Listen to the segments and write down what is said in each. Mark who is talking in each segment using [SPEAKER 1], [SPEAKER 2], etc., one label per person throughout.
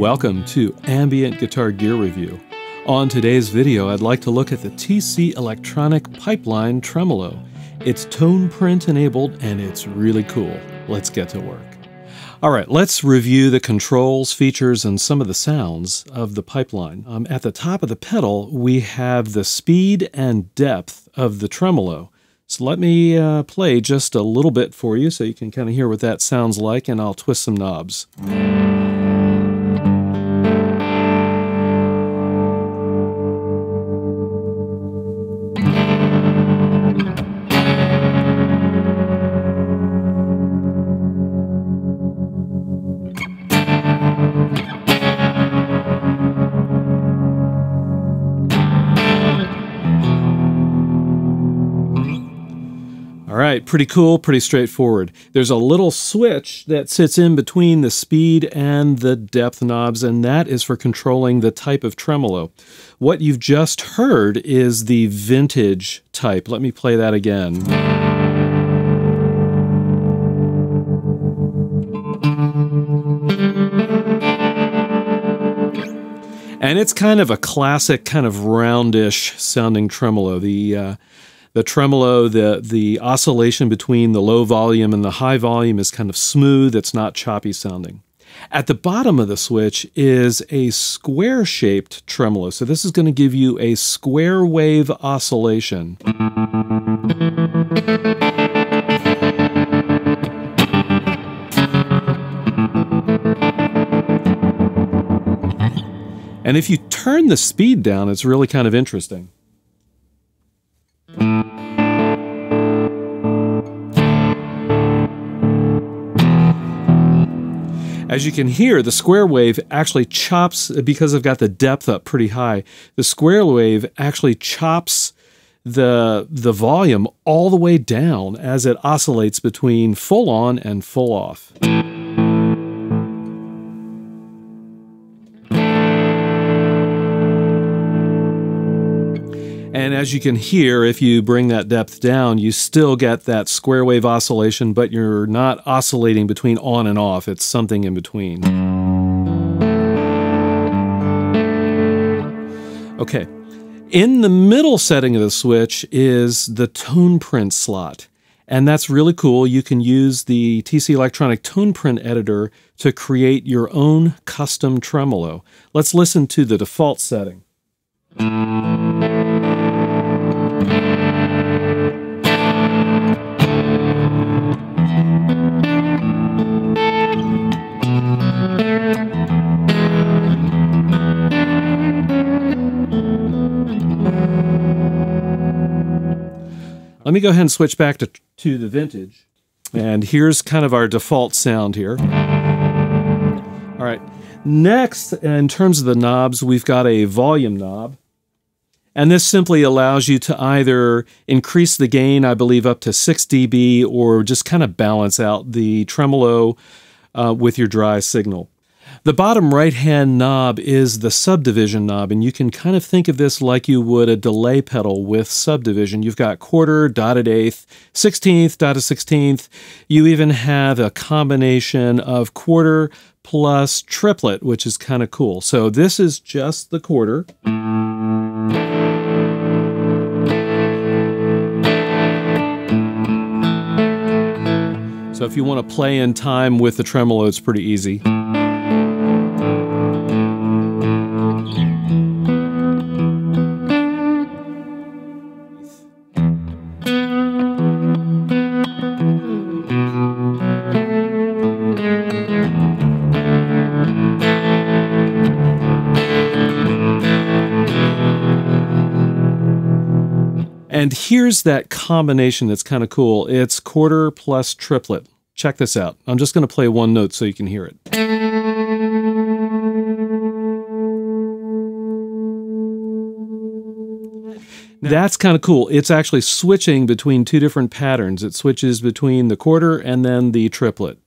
[SPEAKER 1] Welcome to Ambient Guitar Gear Review. On today's video, I'd like to look at the TC Electronic Pipeline Tremolo. It's TonePrint enabled and it's really cool. Let's get to work. All right, let's review the controls, features, and some of the sounds of the pipeline. At the top of the pedal, we have the speed and depth of the tremolo. So let me play just a little bit for you so you can kind of hear what that sounds like, and I'll twist some knobs. All right, pretty cool, pretty straightforward. There's a little switch that sits in between the speed and the depth knobs, and that is for controlling the type of tremolo. What you've just heard is the vintage type. Let me play that again. And it's kind of a classic, kind of roundish sounding tremolo. The tremolo, the oscillation between the low volume and the high volume is kind of smooth. It's not choppy sounding. At the bottom of the switch is a square-shaped tremolo. So this is going to give you a square wave oscillation. And if you turn the speed down, it's really kind of interesting. As you can hear, the square wave actually chops, because I've got the depth up pretty high, the square wave actually chops the volume all the way down as it oscillates between full on and full off. And as you can hear, if you bring that depth down, you still get that square wave oscillation, but you're not oscillating between on and off. It's something in between. Okay. In the middle setting of the switch is the TonePrint slot. And that's really cool. You can use the TC Electronic TonePrint editor to create your own custom tremolo. Let's listen to the default setting. Let me go ahead and switch back to the vintage. And here's kind of our default sound here. All right. Next, in terms of the knobs, we've got a volume knob. And this simply allows you to either increase the gain, I believe, up to 6 dB, or just kind of balance out the tremolo with your dry signal. The bottom right-hand knob is the Subdivision knob, and you can kind of think of this like you would a delay pedal with Subdivision. You've got quarter, dotted eighth, 16th, dotted 16th. You even have a combination of quarter plus triplet, which is kind of cool. So this is just the quarter. So if you want to play in time with the tremolo, it's pretty easy. And here's that combination that's kind of cool. It's quarter plus triplet. Check this out. I'm just going to play one note so you can hear it. That's kind of cool. It's actually switching between two different patterns. It switches between the quarter and then the triplet.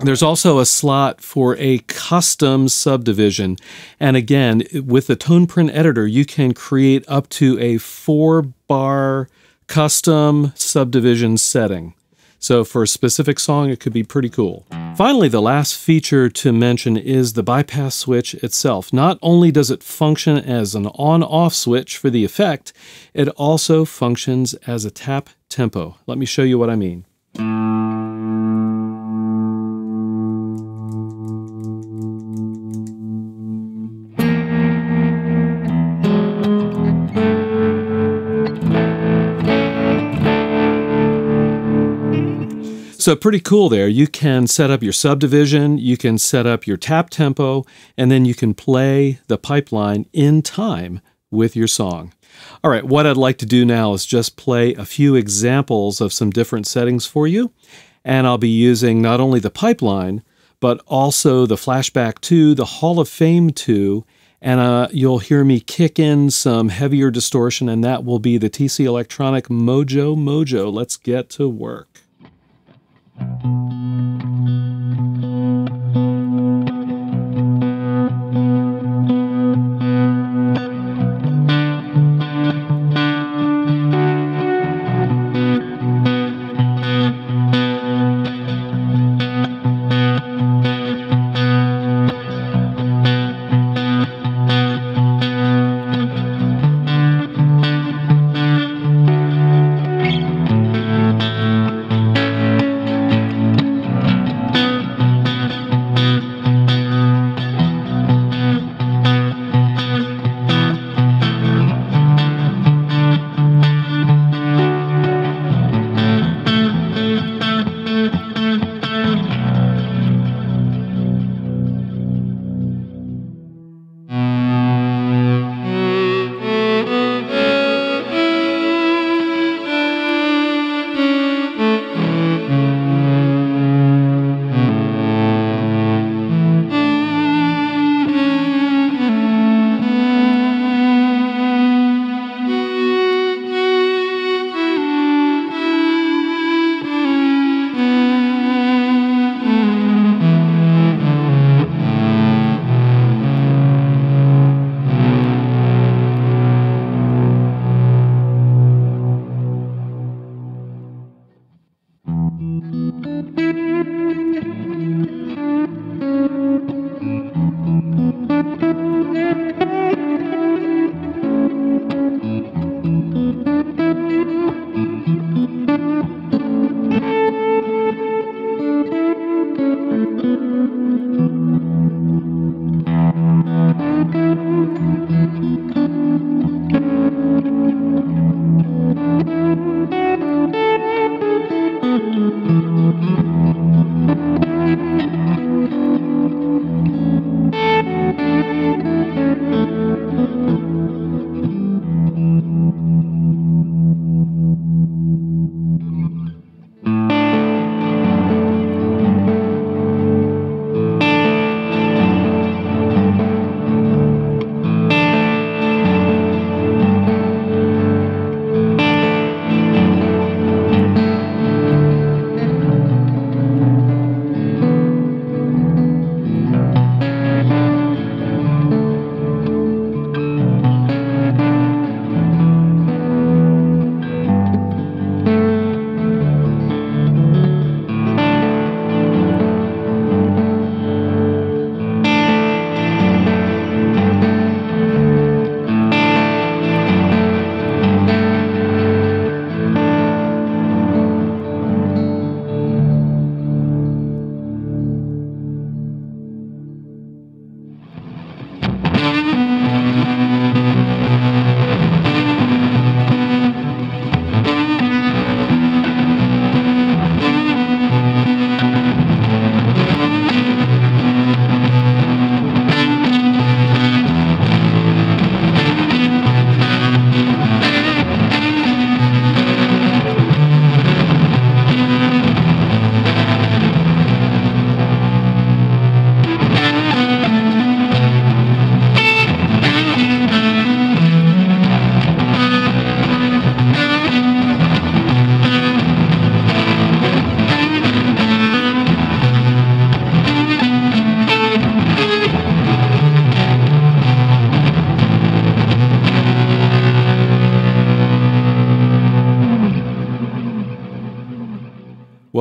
[SPEAKER 1] There's also a slot for a custom subdivision. And again, with the TonePrint editor, you can create up to a 4-bar custom subdivision setting. So for a specific song, it could be pretty cool. Finally, the last feature to mention is the bypass switch itself. Not only does it function as an on-off switch for the effect, it also functions as a tap tempo. Let me show you what I mean. So pretty cool there. You can set up your subdivision, you can set up your tap tempo, and then you can play the pipeline in time with your song. All right, what I'd like to do now is just play a few examples of some different settings for you. And I'll be using not only the pipeline, but also the Flashback 2, the Hall of Fame 2, and you'll hear me kick in some heavier distortion, and that will be the TC Electronic Mojo Mojo. Let's get to work.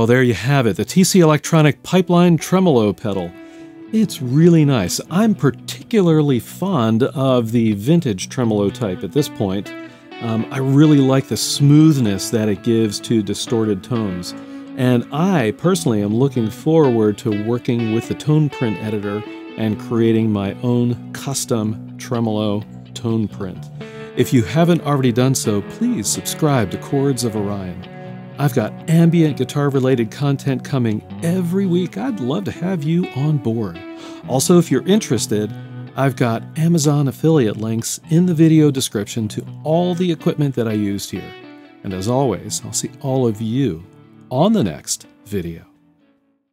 [SPEAKER 1] Well, there you have it, the TC Electronic Pipeline Tremolo pedal. It's really nice. I'm particularly fond of the vintage tremolo type at this point. I really like the smoothness that it gives to distorted tones. And I personally am looking forward to working with the TonePrint editor and creating my own custom tremolo TonePrint. If you haven't already done so, please subscribe to Chords of Orion. I've got ambient guitar related content coming every week. I'd love to have you on board. Also, if you're interested, I've got Amazon affiliate links in the video description to all the equipment that I used here. And as always, I'll see all of you on the next video.